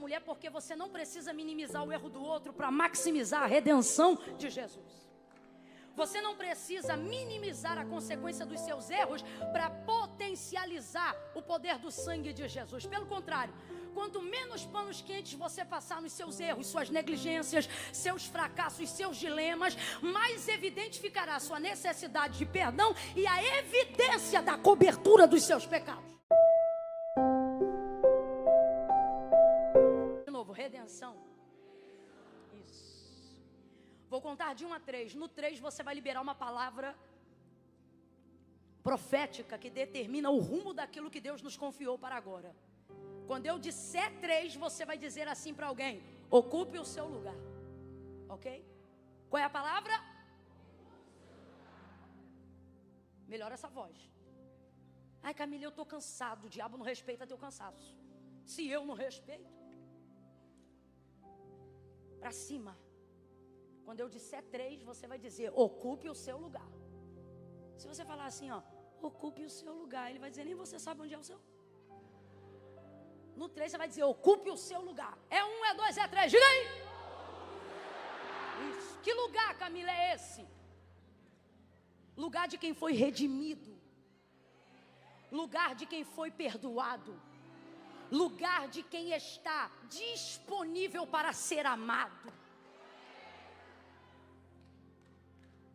mulher porque você não precisa minimizar o erro do outro para maximizar a redenção de Jesus. Você não precisa minimizar a consequência dos seus erros para potencializar o poder do sangue de Jesus. Pelo contrário, quanto menos panos quentes você passar nos seus erros, suas negligências, seus fracassos, seus dilemas, mais evidente ficará a sua necessidade de perdão e a evidência da cobertura dos seus pecados. De novo, redenção. Vou contar de 1 a 3. No 3 você vai liberar uma palavra profética que determina o rumo daquilo que Deus nos confiou para agora. Quando eu disser 3, você vai dizer assim para alguém: ocupe o seu lugar. Ok? Qual é a palavra? Melhora essa voz. Ai, Camila, eu estou cansado. O diabo não respeita teu cansaço. Se eu não respeito, para cima. Quando eu disser 3, você vai dizer: ocupe o seu lugar. Se você falar assim, ó, ocupe o seu lugar, ele vai dizer: nem você sabe onde é o seu. No 3 você vai dizer: ocupe o seu lugar. É 1, é 2, é 3, diga aí. Isso. Que lugar, Camila, é esse? Lugar de quem foi redimido. Lugar de quem foi perdoado. Lugar de quem está disponível para ser amado.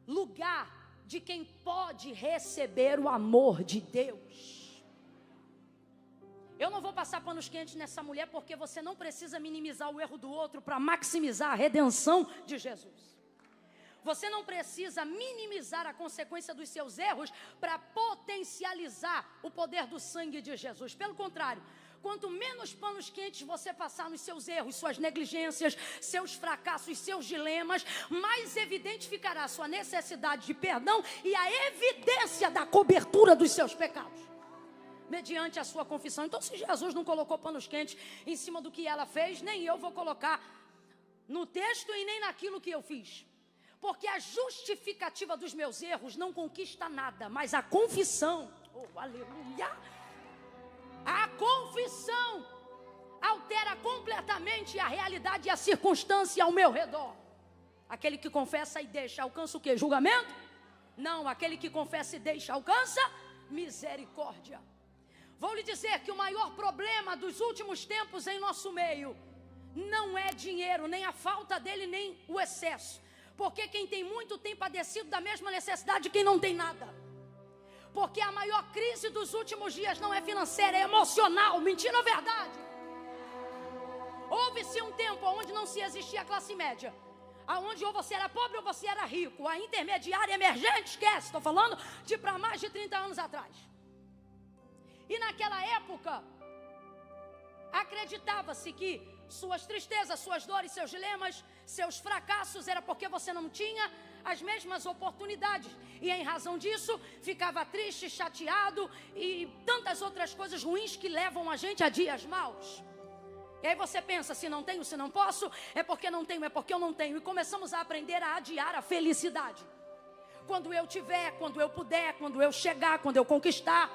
Lugar de quem pode receber o amor de Deus. Eu não vou passar panos quentes nessa mulher porque você não precisa minimizar o erro do outro para maximizar a redenção de Jesus. Você não precisa minimizar a consequência dos seus erros para potencializar o poder do sangue de Jesus. Pelo contrário, quanto menos panos quentes você passar nos seus erros, suas negligências, seus fracassos, seus dilemas, mais evidente ficará a sua necessidade de perdão e a evidência da cobertura dos seus pecados, mediante a sua confissão. Então, se Jesus não colocou panos quentes em cima do que ela fez, nem eu vou colocar no texto e nem naquilo que eu fiz. Porque a justificativa dos meus erros não conquista nada, mas a confissão, oh, aleluia, a confissão altera completamente a realidade e a circunstância ao meu redor. Aquele que confessa e deixa alcança o quê? Julgamento? Não, aquele que confessa e deixa alcança misericórdia. Vou lhe dizer que o maior problema dos últimos tempos em nosso meio não é dinheiro, nem a falta dele, nem o excesso. Porque quem tem muito tem padecido da mesma necessidade de quem não tem nada. Porque a maior crise dos últimos dias não é financeira, é emocional. Mentira ou verdade? Houve-se um tempo onde não se existia a classe média, onde ou você era pobre ou você era rico. A intermediária emergente, esquece, estou falando de para mais de 30 anos atrás. E naquela época, acreditava-se que suas tristezas, suas dores, seus dilemas, seus fracassos era porque você não tinha as mesmas oportunidades. E em razão disso, ficava triste, chateado e tantas outras coisas ruins que levam a gente a dias maus. E aí você pensa, se não tenho, se não posso, é porque não tenho, é porque eu não tenho. E começamos a aprender a adiar a felicidade. Quando eu tiver, quando eu puder, quando eu chegar, quando eu conquistar,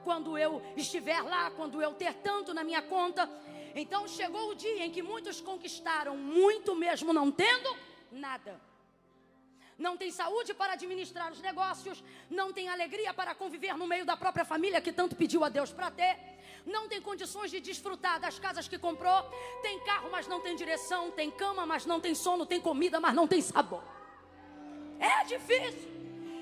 quando eu estiver lá, quando eu ter tanto na minha conta. Então chegou o dia em que muitos conquistaram muito mesmo não tendo nada. Não tem saúde para administrar os negócios, não tem alegria para conviver no meio da própria família que tanto pediu a Deus para ter, não tem condições de desfrutar das casas que comprou, tem carro, mas não tem direção, tem cama, mas não tem sono, tem comida, mas não tem sabor. É difícil.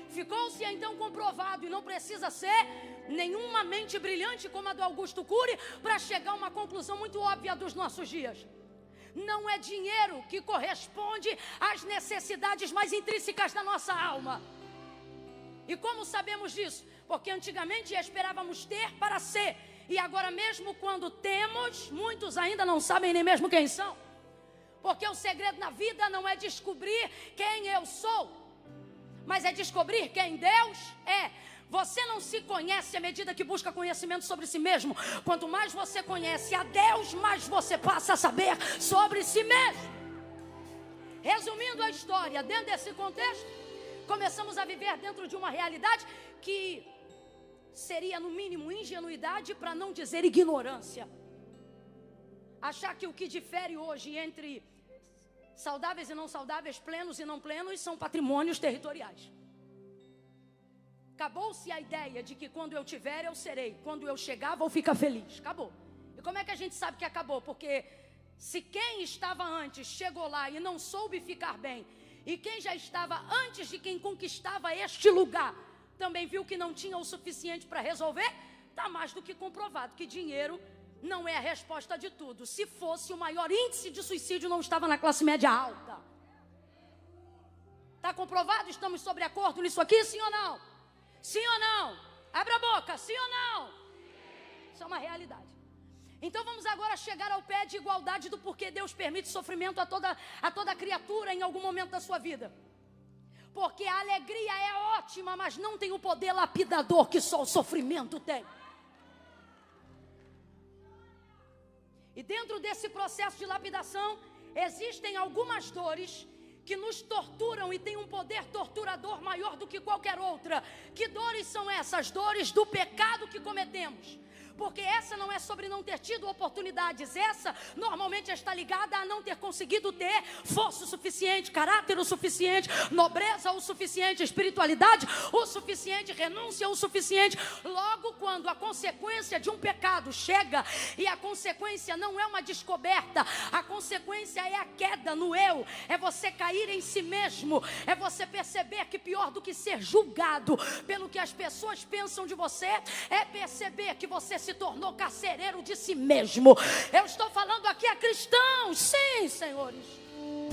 Ficou-se então comprovado, e não precisa ser nenhuma mente brilhante como a do Augusto Cury para chegar a uma conclusão muito óbvia dos nossos dias. Não é dinheiro que corresponde às necessidades mais intrínsecas da nossa alma. E como sabemos disso? Porque antigamente esperávamos ter para ser, e agora mesmo quando temos, muitos ainda não sabem nem mesmo quem são. Porque o segredo na vida não é descobrir quem eu sou, mas é descobrir quem Deus é. Você não se conhece à medida que busca conhecimento sobre si mesmo. Quanto mais você conhece a Deus, mais você passa a saber sobre si mesmo. Resumindo a história, dentro desse contexto, começamos a viver dentro de uma realidade que seria no mínimo ingenuidade, para não dizer ignorância. achar que o que difere hoje entre saudáveis e não saudáveis, plenos e não plenos, são patrimônios territoriais. Acabou-se a ideia de que quando eu tiver, eu serei. Quando eu chegar, vou ficar feliz. Acabou. E como é que a gente sabe que acabou? Porque se quem estava antes chegou lá e não soube ficar bem, e quem já estava antes de quem conquistava este lugar, também viu que não tinha o suficiente para resolver, está mais do que comprovado que dinheiro não é a resposta de tudo. Se fosse, o maior índice de suicídio não estava na classe média alta. Está comprovado? Estamos sobre acordo nisso aqui, sim ou não? Sim ou não? Abra a boca, sim ou não? Isso é uma realidade. Então vamos agora chegar ao pé de igualdade do porquê Deus permite sofrimento a toda criatura em algum momento da sua vida. Porque a alegria é ótima, mas não tem o poder lapidador que só o sofrimento tem. E dentro desse processo de lapidação, existem algumas dores que nos torturam e têm um poder torturador maior do que qualquer outra. Que dores são essas? Dores do pecado que cometemos. Porque essa não é sobre não ter tido oportunidades. Essa normalmente está ligada a não ter conseguido ter força o suficiente, caráter o suficiente, nobreza o suficiente, espiritualidade o suficiente, renúncia o suficiente. Logo, quando a consequência de um pecado chega, e a consequência não é uma descoberta, a consequência é a queda no eu, é você cair em si mesmo, é você perceber que pior do que ser julgado pelo que as pessoas pensam de você, é perceber que você se tornou carcereiro de si mesmo. Eu estou falando aqui a cristãos, sim, senhores,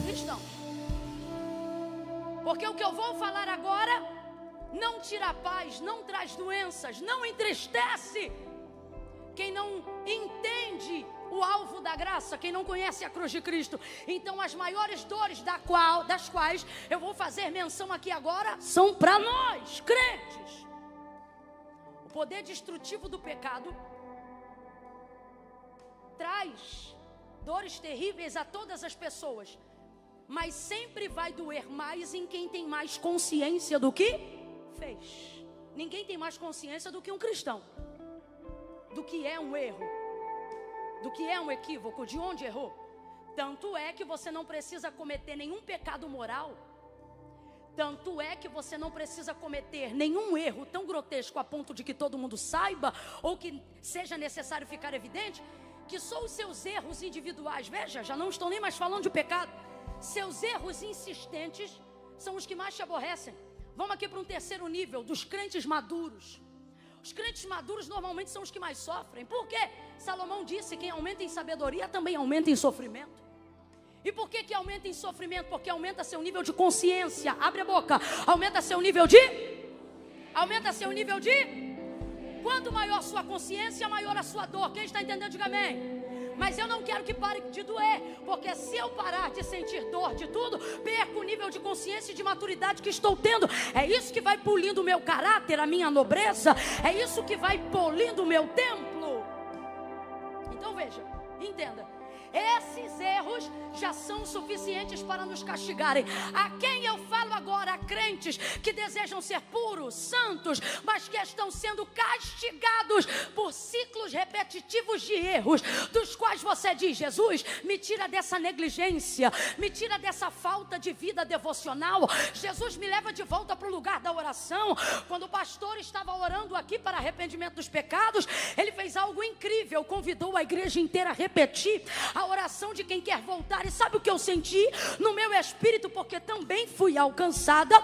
cristãos. Porque o que eu vou falar agora não tira paz, não traz doenças, não entristece quem não entende o alvo da graça, quem não conhece a cruz de Cristo. Então as maiores dores das quais eu vou fazer menção aqui agora são para nós, crentes. O poder destrutivo do pecado traz dores terríveis a todas as pessoas, mas sempre vai doer mais em quem tem mais consciência do que fez. Ninguém tem mais consciência do que um cristão, do que é um erro, do que é um equívoco, de onde errou. Tanto é que você não precisa cometer nenhum pecado moral. Tanto é que você não precisa cometer nenhum erro tão grotesco a ponto de que todo mundo saiba, ou que seja necessário ficar evidente, que só os seus erros individuais, veja, já não estou nem mais falando de pecado, seus erros insistentes são os que mais te aborrecem. Vamos aqui para um terceiro nível, dos crentes maduros. Os crentes maduros normalmente são os que mais sofrem. Por quê? Salomão disse: quem aumenta em sabedoria também aumenta em sofrimento. E por que aumenta em sofrimento? Porque aumenta seu nível de consciência. Abre a boca. Aumenta seu nível de... Quanto maior sua consciência, maior a sua dor. Quem está entendendo, diga amém. Mas eu não quero que pare de doer, porque se eu parar de sentir dor de tudo, perco o nível de consciência e de maturidade que estou tendo. É isso que vai polindo o meu caráter, a minha nobreza. É isso que vai polindo o meu templo. Então veja, entenda. Esses erros já são suficientes para nos castigarem. A quem eu falo agora? A crentes que desejam ser puros, santos, mas que estão sendo castigados por ciclos repetitivos de erros, dos quais você diz: Jesus, me tira dessa negligência, me tira dessa falta de vida devocional. Jesus, me leva de volta para o lugar da oração. Quando o pastor estava orando aqui para arrependimento dos pecados, ele fez algo incrível, convidou a igreja inteira a repetir a oração de quem quer voltar. E sabe o que eu senti no meu espírito? Porque também fui alcançada,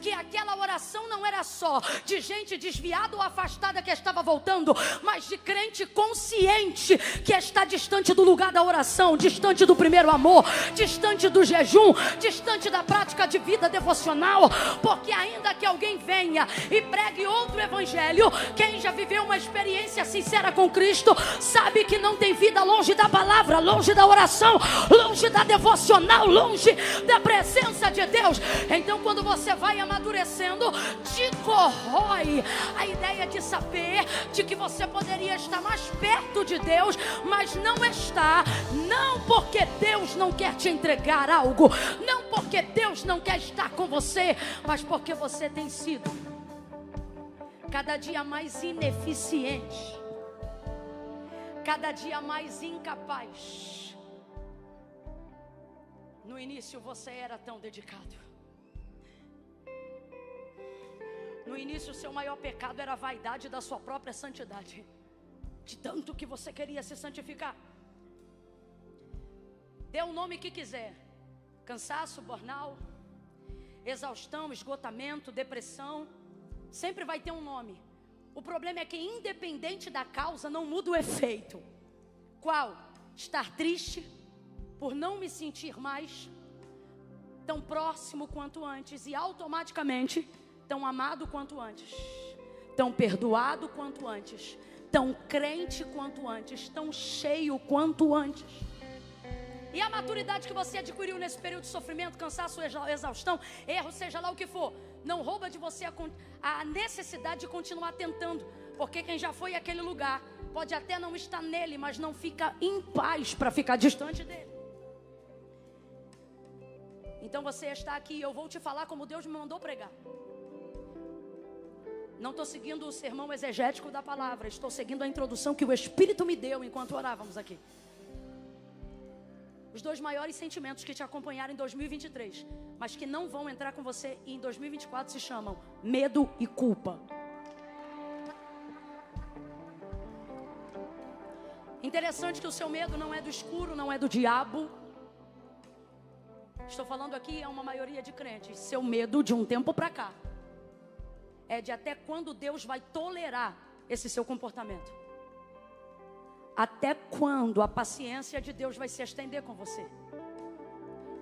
que aquela oração não era só de gente desviada ou afastada que estava voltando, mas de crente consciente que está distante do lugar da oração, distante do primeiro amor, distante do jejum, distante da prática de vida devocional. Porque ainda que alguém venha e pregue outro evangelho, quem já viveu uma experiência sincera com Cristo sabe que não tem vida longe da palavra, longe da oração, longe da devocional, longe da presença de Deus. Então quando você vai amadurecendo, te corrói a ideia de saber de que você poderia estar mais perto de Deus, mas não está. Não porque Deus não quer te entregar algo, não porque Deus não quer estar com você, mas porque você tem sido cada dia mais ineficiente, cada dia mais incapaz. No início você era tão dedicado. No início o seu maior pecado era a vaidade da sua própria santidade. De tanto que você queria se santificar. Dê o nome que quiser. Cansaço, burnout, exaustão, esgotamento, depressão. Sempre vai ter um nome. O problema é que independente da causa não muda o efeito. Qual? Estar triste por não me sentir mais tão próximo quanto antes e automaticamente tão amado quanto antes, tão perdoado quanto antes, tão crente quanto antes, tão cheio quanto antes. E a maturidade que você adquiriu nesse período de sofrimento, cansaço, exaustão, erro, seja lá o que for, não rouba de você a necessidade de continuar tentando. Porque quem já foi àquele lugar pode até não estar nele, mas não fica em paz para ficar distante dele. Então você está aqui e eu vou te falar como Deus me mandou pregar. Não estou seguindo o sermão exegético da palavra, estou seguindo a introdução que o Espírito me deu enquanto orávamos aqui. Os dois maiores sentimentos que te acompanharam em 2023, mas que não vão entrar com você em 2024 se chamam medo e culpa. Interessante que o seu medo não é do escuro, não é do diabo. Estou falando aqui a uma maioria de crentes. Seu medo de um tempo para cá é de até quando Deus vai tolerar esse seu comportamento. Até quando a paciência de Deus vai se estender com você.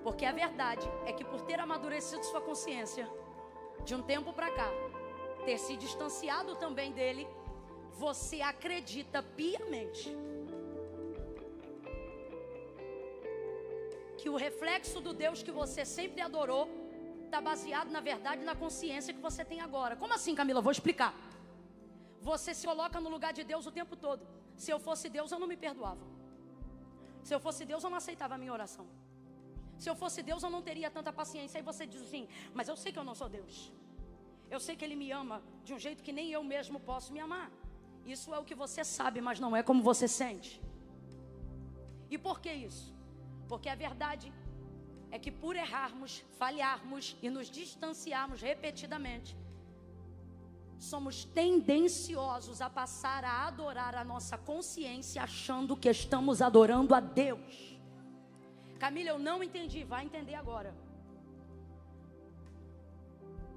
Porque a verdade é que por ter amadurecido sua consciência de um tempo para cá, ter se distanciado também dele, você acredita piamente que o reflexo do Deus que você sempre adorou está baseado na verdade na consciência que você tem agora. Como assim, Camila? Vou explicar. Você se coloca no lugar de Deus o tempo todo. Se eu fosse Deus, eu não me perdoava. Se eu fosse Deus, eu não aceitava a minha oração. Se eu fosse Deus, eu não teria tanta paciência. Aí você diz assim, mas eu sei que eu não sou Deus. Eu sei que Ele me ama de um jeito que nem eu mesmo posso me amar. Isso é o que você sabe, mas não é como você sente. E por que isso? Porque a verdade é que por errarmos, falharmos e nos distanciarmos repetidamente, somos tendenciosos a passar a adorar a nossa consciência achando que estamos adorando a Deus. Camila, eu não entendi, vai entender agora.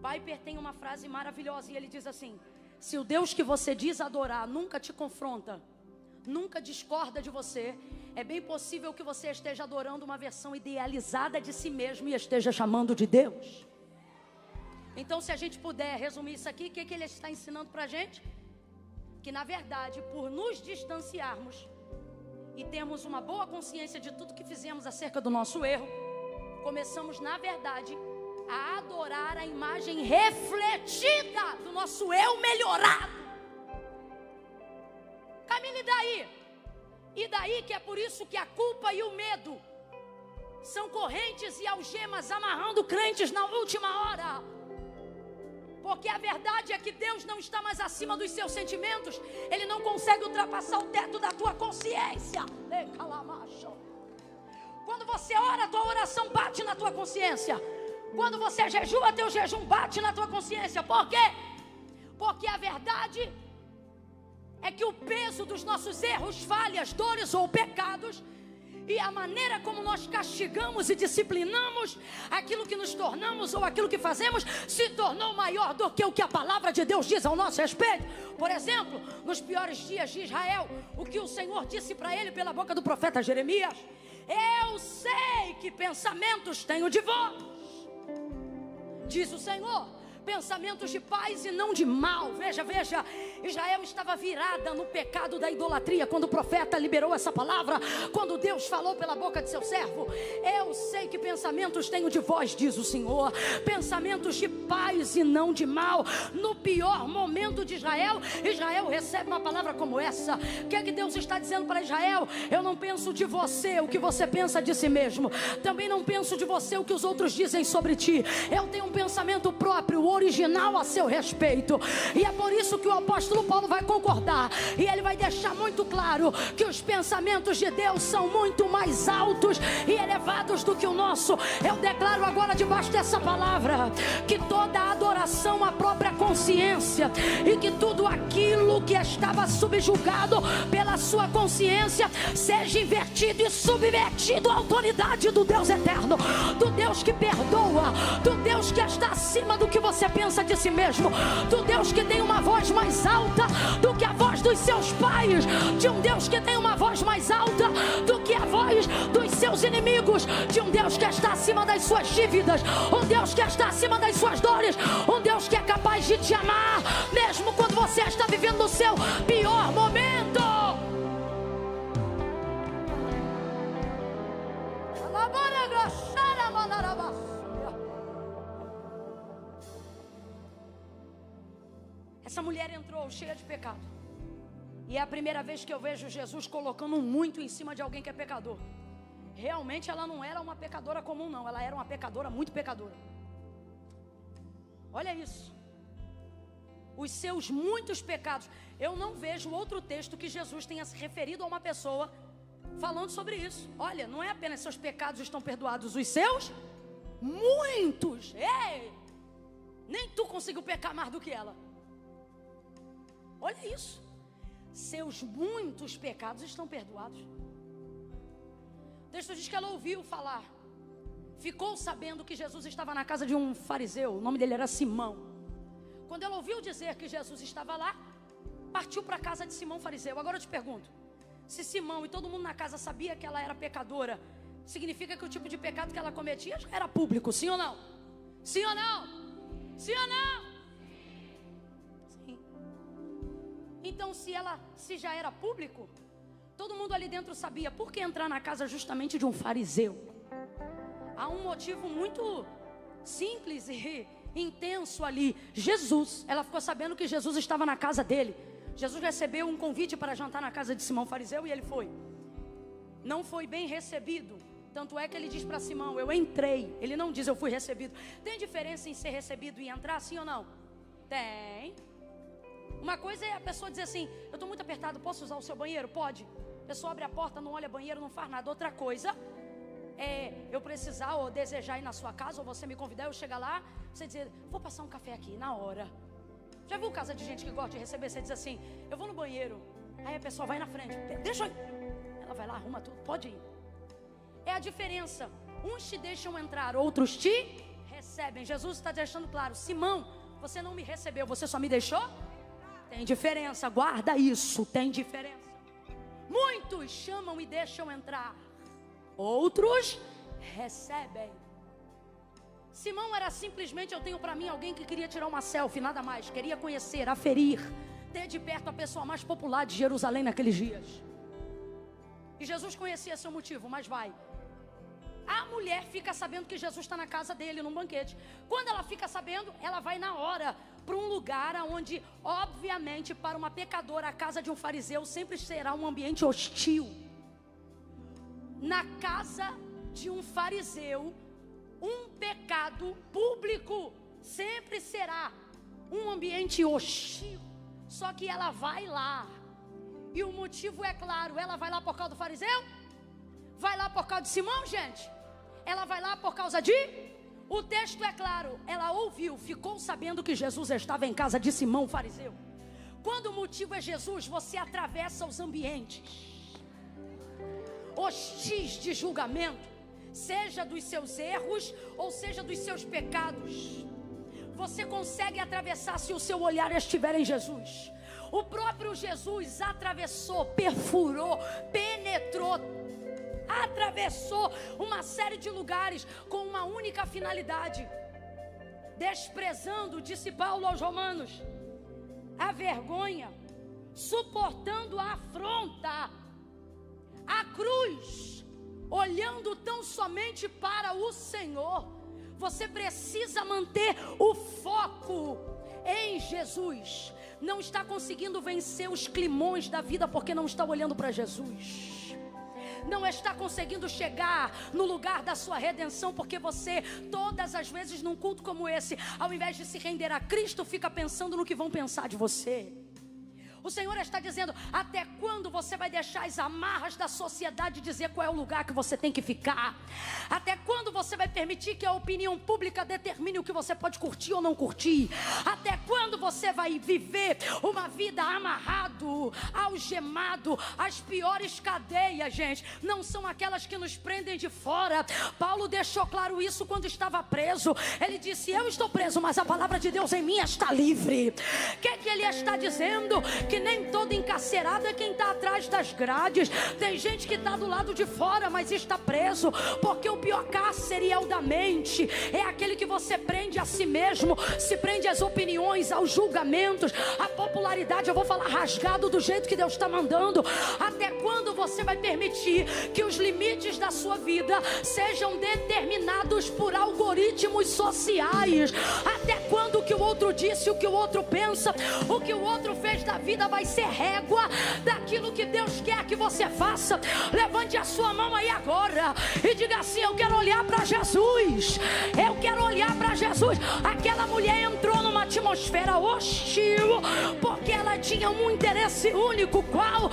Piper tem uma frase maravilhosa e ele diz assim: se o Deus que você diz adorar nunca te confronta, nunca discorda de você, é bem possível que você esteja adorando uma versão idealizada de si mesmo e esteja chamando de Deus. Então, se a gente puder resumir isso aqui, o que ele está ensinando para a gente? Que na verdade, por nos distanciarmos e termos uma boa consciência de tudo que fizemos acerca do nosso erro, começamos na verdade a adorar a imagem refletida do nosso eu melhorado. Camila, e daí? E daí que é por isso que a culpa e o medo são correntes e algemas amarrando crentes na última hora. Porque a verdade é que Deus não está mais acima dos seus sentimentos. Ele não consegue ultrapassar o teto da tua consciência. Quando você ora, a tua oração bate na tua consciência. Quando você jejua, teu jejum bate na tua consciência. Por quê? Porque a verdade é que o peso dos nossos erros, falhas, dores ou pecados e a maneira como nós castigamos e disciplinamos aquilo que nos tornamos ou aquilo que fazemos se tornou maior do que o que a palavra de Deus diz ao nosso respeito. Por exemplo, nos piores dias de Israel, o que o Senhor disse para ele pela boca do profeta Jeremias: eu sei que pensamentos tenho de vós, diz o Senhor, pensamentos de paz e não de mal. Veja, Israel estava virada no pecado da idolatria quando o profeta liberou essa palavra, quando Deus falou pela boca de seu servo: eu sei que pensamentos tenho de vós, diz o Senhor, pensamentos de paz e não de mal. No pior momento de Israel, Israel recebe uma palavra como essa. O que é que Deus está dizendo para Israel? Eu não penso de você o que você pensa de si mesmo, também não penso de você o que os outros dizem sobre ti. Eu tenho um pensamento próprio. original a seu respeito. E é por isso que o apóstolo Paulo vai concordar, e ele vai deixar muito claro que os pensamentos de Deus são muito mais altos e elevados do que o nosso. Eu declaro agora debaixo dessa palavra que toda a adoração à própria consciência, e que tudo aquilo que estava subjugado pela sua consciência seja invertido e submetido à autoridade do Deus eterno, do Deus que perdoa, do Deus que está acima do que você pensa de si mesmo, do Deus que tem uma voz mais alta do que a voz dos seus pais, de um Deus que tem uma voz mais alta do que a voz dos seus inimigos, de um Deus que está acima das suas dívidas, um Deus que está acima das suas dores, um Deus que é capaz de te amar mesmo quando você está vivendo o seu pior momento. Essa mulher entrou cheia de pecado, e é a primeira vez que eu vejo Jesus colocando muito em cima de alguém que é pecador. Realmente ela não era uma pecadora comum, não. Ela era uma pecadora muito pecadora. Olha isso. Os seus muitos pecados. Eu não vejo outro texto que Jesus tenha se referido a uma pessoa falando sobre isso. Olha, não é apenas seus pecados estão perdoados, os seus muitos. Ei! Nem tu conseguiu pecar mais do que ela. Olha isso. Seus muitos pecados estão perdoados. O texto diz que ela ouviu falar, ficou sabendo que Jesus estava na casa de um fariseu. O nome dele era Simão. Quando ela ouviu dizer que Jesus estava lá, partiu para a casa de Simão fariseu. Agora eu te pergunto, se Simão e todo mundo na casa sabia que ela era pecadora, significa que o tipo de pecado que ela cometia era público, sim ou não? Sim ou não? Sim ou não? Sim. Então se já era público, todo mundo ali dentro sabia. Por que entrar na casa justamente de um fariseu? Há um motivo muito simples e intenso ali. Jesus, ela ficou sabendo que Jesus estava na casa dele. Jesus recebeu um convite para jantar na casa de Simão fariseu e ele foi. Não foi bem recebido. Tanto é que ele diz para Simão, eu entrei. Ele não diz eu fui recebido. Tem diferença em ser recebido e entrar, sim ou não? Tem. Uma coisa é a pessoa dizer assim, eu estou muito apertado, posso usar o seu banheiro? Pode. A pessoa abre a porta, não olha banheiro, não faz nada. Outra coisa é eu precisar ou desejar ir na sua casa, ou você me convidar, eu chegar lá, você dizer, vou passar um café aqui, na hora. Já viu casa de gente que gosta de receber? Você diz assim, eu vou no banheiro. Aí a pessoa vai na frente, deixa eu ir. Ela vai lá, arruma tudo, pode ir. É a diferença. Uns te deixam entrar, outros te recebem. Jesus está deixando claro, Simão, você não me recebeu, você só me deixou? Tem diferença, guarda isso, tem diferença. Muitos chamam e deixam entrar, outros recebem. Simão era simplesmente, eu tenho para mim alguém que queria tirar uma selfie, nada mais. Queria conhecer, aferir, ter de perto a pessoa mais popular de Jerusalém naqueles dias. E Jesus conhecia seu motivo, mas vai. A mulher fica sabendo que Jesus está na casa dele, num banquete. Quando ela fica sabendo, ela vai na hora para um lugar onde, obviamente, para uma pecadora, a casa de um fariseu sempre será um ambiente hostil. Na casa de um fariseu, um pecado público sempre será um ambiente hostil. Só que ela vai lá. E o motivo é claro, ela vai lá por causa do fariseu? Vai lá por causa de Simão, gente? Ela vai lá por causa de... O texto é claro, ela ouviu, ficou sabendo que Jesus estava em casa de Simão, fariseu. Quando o motivo é Jesus, você atravessa os ambientes hostis de julgamento, seja dos seus erros ou seja dos seus pecados. Você consegue atravessar se o seu olhar estiver em Jesus. O próprio Jesus atravessou, perfurou, penetrou, atravessou uma série de lugares com uma única finalidade, desprezando, disse Paulo aos Romanos, a vergonha, suportando a afronta, a cruz, olhando tão somente para o Senhor. Você precisa manter o foco em Jesus. Não está conseguindo vencer os climões da vida porque não está olhando para Jesus. não está conseguindo chegar no lugar da sua redenção, porque você, todas as vezes num culto como esse, ao invés de se render a Cristo, fica pensando no que vão pensar de você. O Senhor está dizendo: até quando você vai deixar as amarras da sociedade dizer qual é o lugar que você tem que ficar? Até quando você vai permitir que a opinião pública determine o que você pode curtir ou não curtir? Até quando você vai viver uma vida amarrado, algemado? As piores cadeias, gente, não são aquelas que nos prendem de fora. Paulo deixou claro isso quando estava preso. Ele disse: eu estou preso, mas a palavra de Deus em mim está livre. O que ele está dizendo? Que nem todo encarcerado é quem está atrás das grades. Tem gente que está do lado de fora, mas está preso, porque o pior cárcere é o da mente. É aquele que você prende a si mesmo, se prende às opiniões, aos julgamentos, à popularidade. Eu vou falar rasgado do jeito que Deus está mandando. Até quando você vai permitir que os limites da sua vida sejam determinados por algoritmos sociais? Até quando o que o outro disse, o que o outro pensa, o que o outro fez da vida vai ser régua daquilo que Deus quer que você faça? Levante a sua mão aí agora e diga assim: eu quero olhar para Jesus. Eu quero olhar para Jesus. Aquela mulher entrou numa atmosfera hostil porque ela tinha um interesse único. Qual?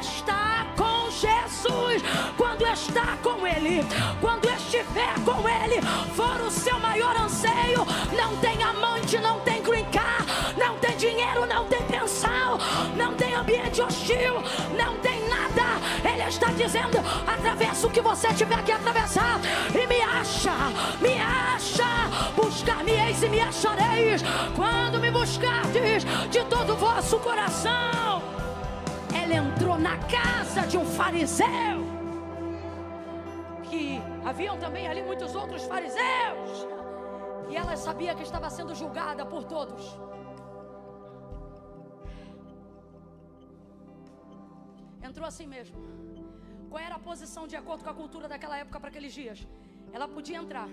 Estar com Jesus. Quando estar com Ele, quando estiver com Ele, for o seu maior anseio, não tem amante, não tem green car, não tem dinheiro, não tem pensão, não tem ambiente hostil, não tem nada. Ele está dizendo: atravessa o que você tiver que atravessar e me acha, buscar-me-eis e me achareis, quando me buscardes de todo o vosso coração. Ela entrou na casa de um fariseu, que haviam também ali muitos outros fariseus, e ela sabia que estava sendo julgada por todos. Entrou assim mesmo. Qual era a posição de acordo com a cultura daquela época para aqueles dias? Ela podia entrar,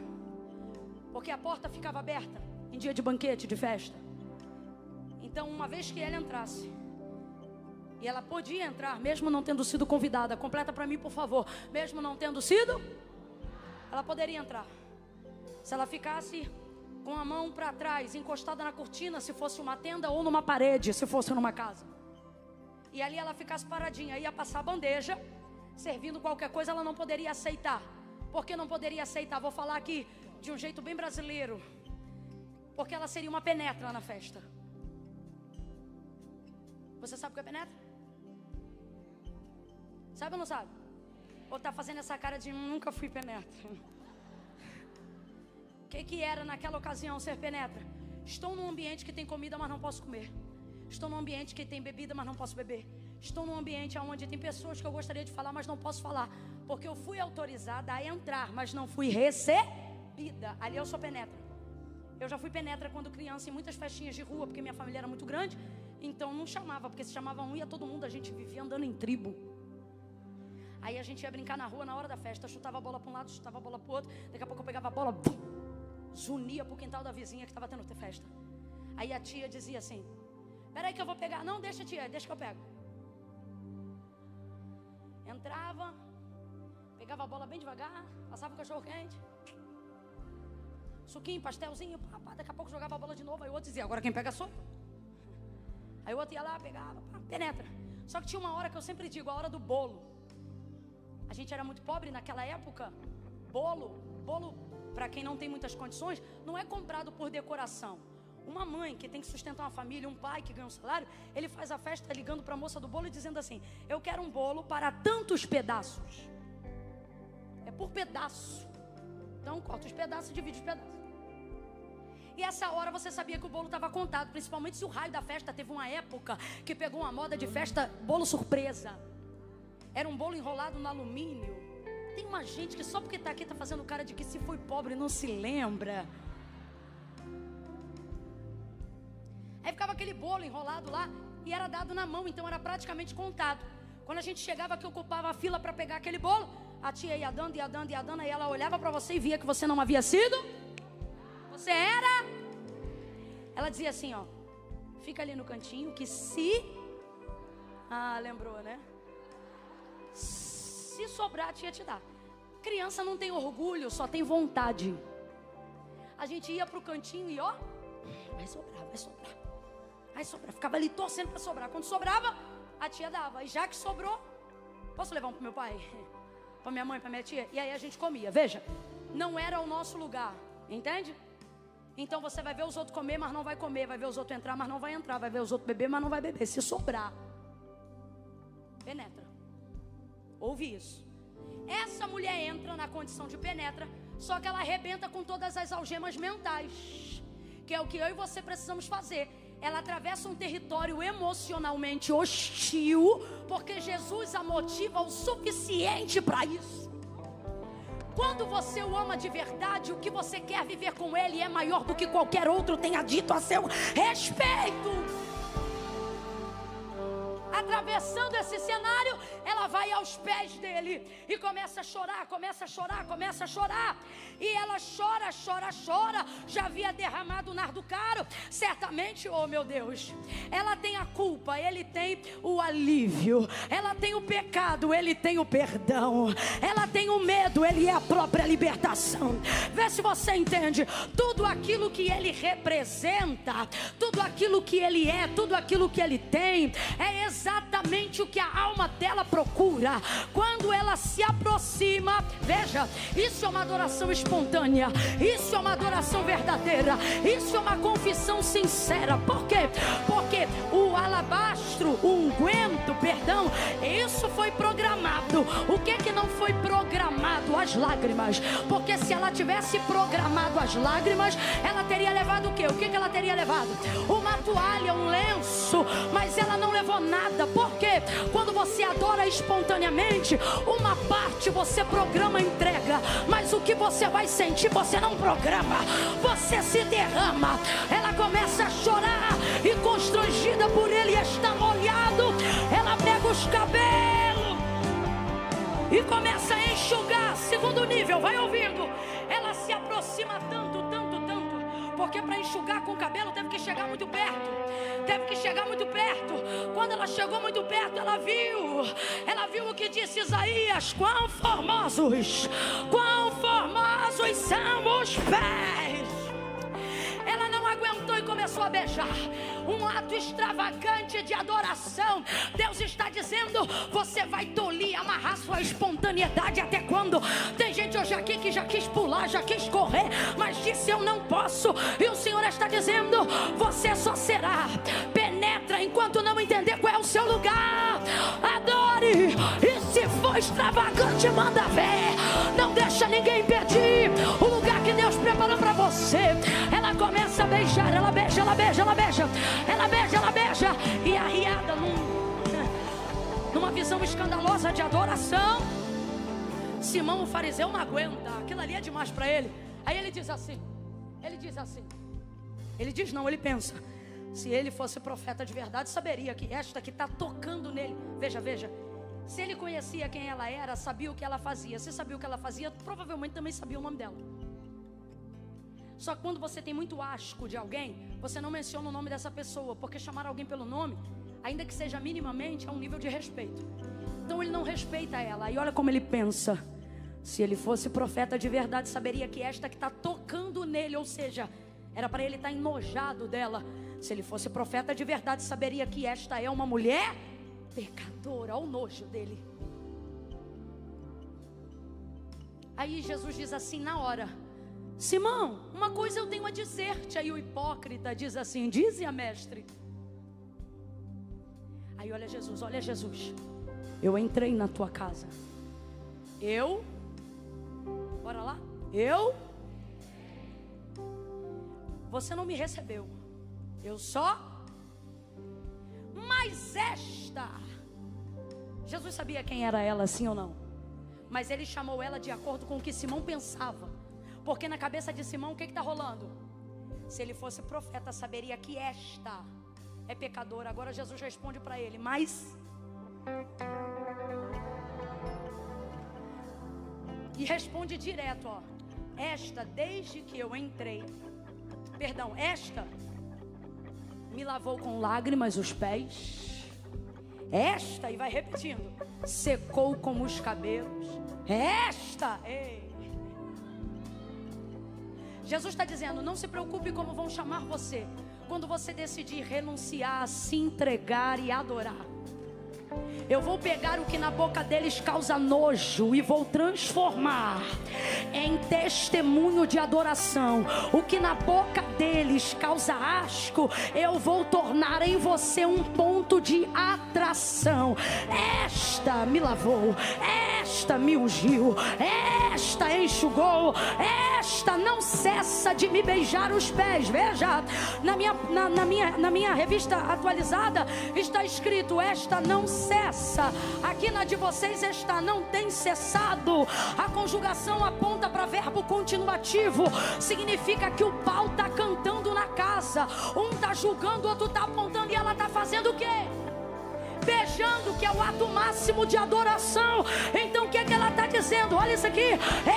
porque a porta ficava aberta em dia de banquete, de festa. Então, uma vez que ela entrasse, e ela podia entrar, mesmo não tendo sido convidada. Completa para mim, por favor. Mesmo não tendo sido, ela poderia entrar. Se ela ficasse com a mão para trás, encostada na cortina, se fosse uma tenda, ou numa parede, se fosse numa casa, e ali ela ficasse paradinha, ia passar a bandeja, servindo qualquer coisa, ela não poderia aceitar. Por que não poderia aceitar? Vou falar aqui de um jeito bem brasileiro. Porque ela seria uma penetra na festa. Você sabe o que é penetra? Sabe ou não sabe? Ou está fazendo essa cara de nunca fui penetra? O que era naquela ocasião ser penetra? Estou num ambiente que tem comida, mas não posso comer. Estou num ambiente que tem bebida, mas não posso beber. Estou num ambiente onde tem pessoas que eu gostaria de falar, mas não posso falar, porque eu fui autorizada a entrar, mas não fui recebida. Ali eu sou penetra. Eu já fui penetra quando criança em muitas festinhas de rua, porque minha família era muito grande. Então não chamava, porque se chamava um, ia todo mundo. A gente vivia andando em tribo. Aí a gente ia brincar na rua na hora da festa. Chutava a bola para um lado, chutava a bola para o outro. Daqui a pouco eu pegava a bola, zunia para o quintal da vizinha que estava tendo festa. Aí a tia dizia assim: peraí que eu vou pegar. Não, deixa tia, deixa que eu pego. Entrava, pegava a bola bem devagar, passava o cachorro quente, suquinho, pastelzinho, pá, daqui a pouco jogava a bola de novo. Aí o outro dizia: agora quem pega sou eu. Aí o outro ia lá, pegava, pá, penetra. Só que tinha uma hora que eu sempre digo, a hora do bolo. A gente era muito pobre naquela época. Bolo, para quem não tem muitas condições, não é comprado por decoração. Uma mãe que tem que sustentar uma família, um pai que ganha um salário, ele faz a festa ligando para a moça do bolo e dizendo assim: eu quero um bolo para tantos pedaços. É por pedaço. Então corta os pedaços e divide os pedaços. E essa hora você sabia que o bolo estava contado, principalmente se o raio da festa teve uma época que pegou uma moda de festa, bolo surpresa. Era um bolo enrolado no alumínio. Tem uma gente que só porque está aqui está fazendo cara de que se foi pobre não se lembra. Aí ficava aquele bolo enrolado lá e era dado na mão, então era praticamente contado. Quando a gente chegava que ocupava a fila para pegar aquele bolo, a tia ia dando, aí ela olhava para você e via que você não havia sido. Você era. Ela dizia assim, ó: fica ali no cantinho que se... Ah, lembrou, né? Se sobrar, a tia te dá. Criança não tem orgulho, só tem vontade. A gente ia pro cantinho e ó, vai sobrar, vai sobrar, vai sobrar. Ficava ali torcendo para sobrar. Quando sobrava, a tia dava. E já que sobrou, posso levar um pro meu pai? Para minha mãe, para minha tia? E aí a gente comia. Veja, não era o nosso lugar, entende? Então você vai ver os outros comer, mas não vai comer. Vai ver os outros entrar, mas não vai entrar. Vai ver os outros beber, mas não vai beber. Se sobrar, penetra. Ouve isso. Essa mulher entra na condição de penetra, só que ela arrebenta com todas as algemas mentais, que é o que eu e você precisamos fazer. Ela atravessa um território emocionalmente hostil, porque Jesus a motiva o suficiente para isso. Quando você o ama de verdade, o que você quer viver com ele é maior do que qualquer outro tenha dito a seu respeito. Atravessando esse cenário, ela vai aos pés dele e começa a chorar, começa a chorar, começa a chorar. E ela chora, chora, chora. Já havia derramado o nardo caro. Certamente, oh meu Deus, ela tem a culpa, ele tem o alívio. Ela tem o pecado, ele tem o perdão. Ela tem o medo, ele é a própria libertação. Vê se você entende. Tudo aquilo que ele representa, tudo aquilo que ele é, tudo aquilo que ele tem, é exatamente o que a alma dela procura. Quando ela se aproxima, veja, isso é uma adoração espontânea, isso é uma adoração verdadeira, isso é uma confissão sincera. Por quê? Porque o alabastro, o unguento, perdão, isso foi programado. O que não foi programado? As lágrimas. Porque se ela tivesse programado as lágrimas, ela teria levado o quê? O que ela teria levado? Uma toalha, um lenço. Mas ela não levou nada. Por quê? Quando você adora espontaneamente, uma parte você programa, entrega, mas o que você vai sentir você não programa, você se derrama. Ela começa a chorar e, constrangida por ele estar molhado, ela pega os cabelos e começa a enxugar. Segundo nível, vai ouvindo. Ela se aproxima tanto, tanto, tanto, porque para enxugar com o cabelo teve que chegar muito perto. Teve que chegar muito perto. Quando ela chegou muito perto, ela viu o que disse Isaías: quão formosos são os pés. Ela não aguentou e começou a beijar. Um ato extravagante de adoração. Deus está dizendo: você vai tolir, amarrar sua espontaneidade até quando? Tem gente hoje aqui que já quis pular, já quis correr, mas disse: eu não posso. E o Senhor está dizendo: você só será. Penetra enquanto não entender qual é o seu lugar. Adore. E se for extravagante, manda ver. Não deixa ninguém impedir o lugar que Deus preparou para você. Ela começa a beijar, ela beija, ela beija, ela beija, ela beija, ela beija. E arriada numa visão escandalosa de adoração, Simão o fariseu não aguenta. Aquilo ali é demais para ele. Aí ele diz assim, ele pensa: se ele fosse profeta de verdade, saberia que esta que está tocando nele. Veja, se ele conhecia quem ela era, sabia o que ela fazia. Se sabia o que ela fazia, provavelmente também sabia o nome dela. Só que quando você tem muito asco de alguém, você não menciona o nome dessa pessoa, porque chamar alguém pelo nome, ainda que seja minimamente, é um nível de respeito. Então ele não respeita ela. E olha como ele pensa: se ele fosse profeta de verdade, saberia que esta que está tocando nele, ou seja, era para ele estar enojado dela. Se ele fosse profeta de verdade, saberia que esta é uma mulher pecadora. Olha o nojo dele. Aí Jesus diz assim na hora: Simão, uma coisa eu tenho a dizer-te. Aí o hipócrita diz assim: dize-a, mestre. Aí olha Jesus, eu entrei na tua casa. Bora lá? Você não me recebeu. Mas esta, Jesus sabia quem era ela, sim ou não? Mas ele chamou ela de acordo com o que Simão pensava. Porque na cabeça de Simão, o que está rolando? Se ele fosse profeta, saberia que esta é pecadora. Agora Jesus responde para ele: mas... E responde direto, ó: esta, desde que eu entrei, esta me lavou com lágrimas os pés, esta, e vai repetindo, secou como os cabelos. Esta, ei. Jesus está dizendo, não se preocupe como vão chamar você, quando você decidir renunciar, se entregar e adorar. Eu vou pegar o que na boca deles causa nojo e vou transformar em testemunho de adoração. O que na boca deles causa asco, eu vou tornar em você um ponto de atração. Esta me lavou, esta me ungiu, esta enxugou, esta não cessa de me beijar os pés. Veja, na minha revista atualizada está escrito, esta não cessa. Aqui na de vocês está, não tem cessado. A conjugação aponta para verbo continuativo. Significa que o pau está cantando na casa. Um está julgando, o outro está apontando, e ela está fazendo o quê? Beijando, que é o ato máximo de adoração. Então o que ela está dizendo? Olha isso aqui.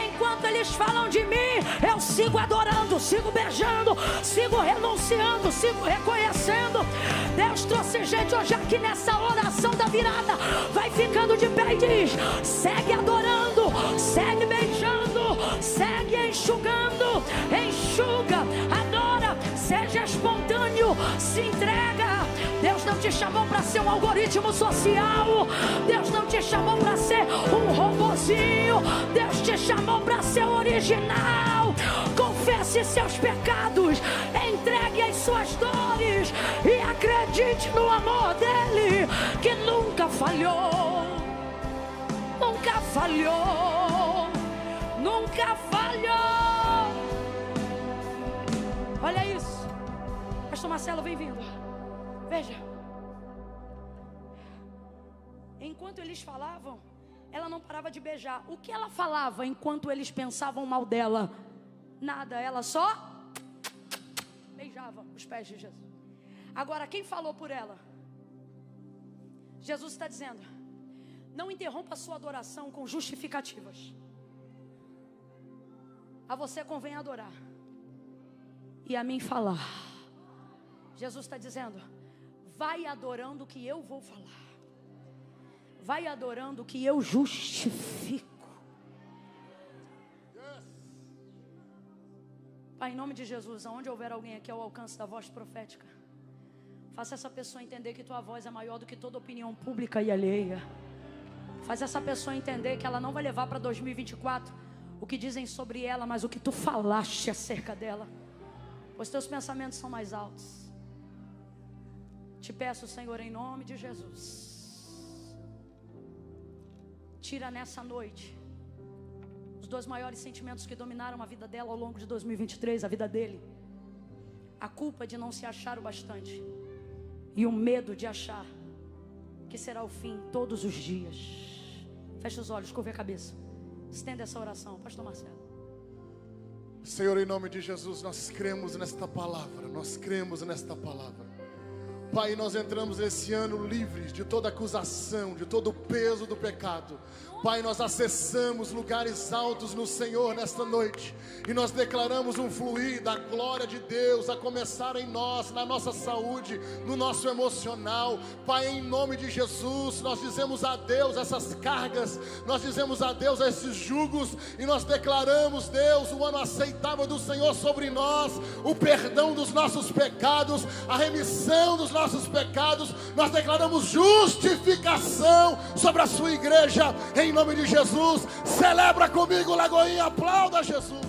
Enquanto eles falam de mim, eu sigo adorando, sigo beijando, sigo renunciando, sigo reconhecendo. Deus trouxe gente hoje aqui nessa oração da virada. Vai ficando de pé e diz, segue adorando, segue beijando, segue enxugando. Enxuga, adora, seja espontâneo, se entrega. Deus não te chamou para ser um algoritmo social. Deus não te chamou para ser um robozinho. Deus te chamou para ser original. Confesse seus pecados, entregue as suas dores e acredite no amor dele, que nunca falhou. Nunca falhou. Nunca falhou. Olha isso. Pastor Marcelo, vem vindo. Veja, enquanto eles falavam, ela não parava de beijar. O que ela falava enquanto eles pensavam mal dela? Nada, ela só beijava os pés de Jesus. Agora, quem falou por ela? Jesus está dizendo, não interrompa a sua adoração com justificativas. A você convém adorar e a mim falar. Jesus está dizendo, vai adorando o que eu vou falar. Vai adorando o que eu justifico. Pai, em nome de Jesus, aonde houver alguém aqui ao alcance da voz profética, faça essa pessoa entender que tua voz é maior do que toda opinião pública e alheia. Faz essa pessoa entender que ela não vai levar para 2024 o que dizem sobre ela, mas o que tu falaste acerca dela. Pois teus pensamentos são mais altos. Te peço, Senhor, em nome de Jesus, tira nessa noite os dois maiores sentimentos que dominaram a vida dela ao longo de 2023, a vida dele. A culpa de não se achar o bastante e o medo de achar que será o fim todos os dias. Feche os olhos, curva a cabeça. Estenda essa oração, Pastor Marcelo. Senhor, em nome de Jesus, nós cremos nesta palavra. Nós cremos nesta palavra. Pai, nós entramos esse ano livres de toda acusação, de todo o peso do pecado. Pai, nós acessamos lugares altos no Senhor nesta noite. E nós declaramos um fluir da glória de Deus a começar em nós, na nossa saúde, no nosso emocional. Pai, em nome de Jesus, nós dizemos adeus a essas cargas. Nós dizemos adeus a esses jugos. E nós declaramos, Deus, o ano aceitável do Senhor sobre nós. O perdão dos nossos pecados, a remissão dos nossos pecados. Nós declaramos justificação sobre a sua igreja. Em nome de Jesus, celebra comigo, Lagoinha, aplauda Jesus.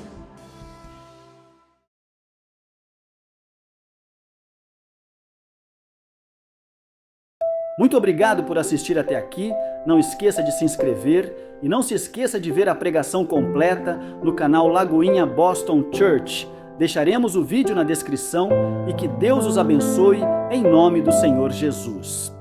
Muito obrigado por assistir até aqui. Não esqueça de se inscrever e não se esqueça de ver a pregação completa no canal Lagoinha Boston Church. Deixaremos o vídeo na descrição e que Deus os abençoe em nome do Senhor Jesus.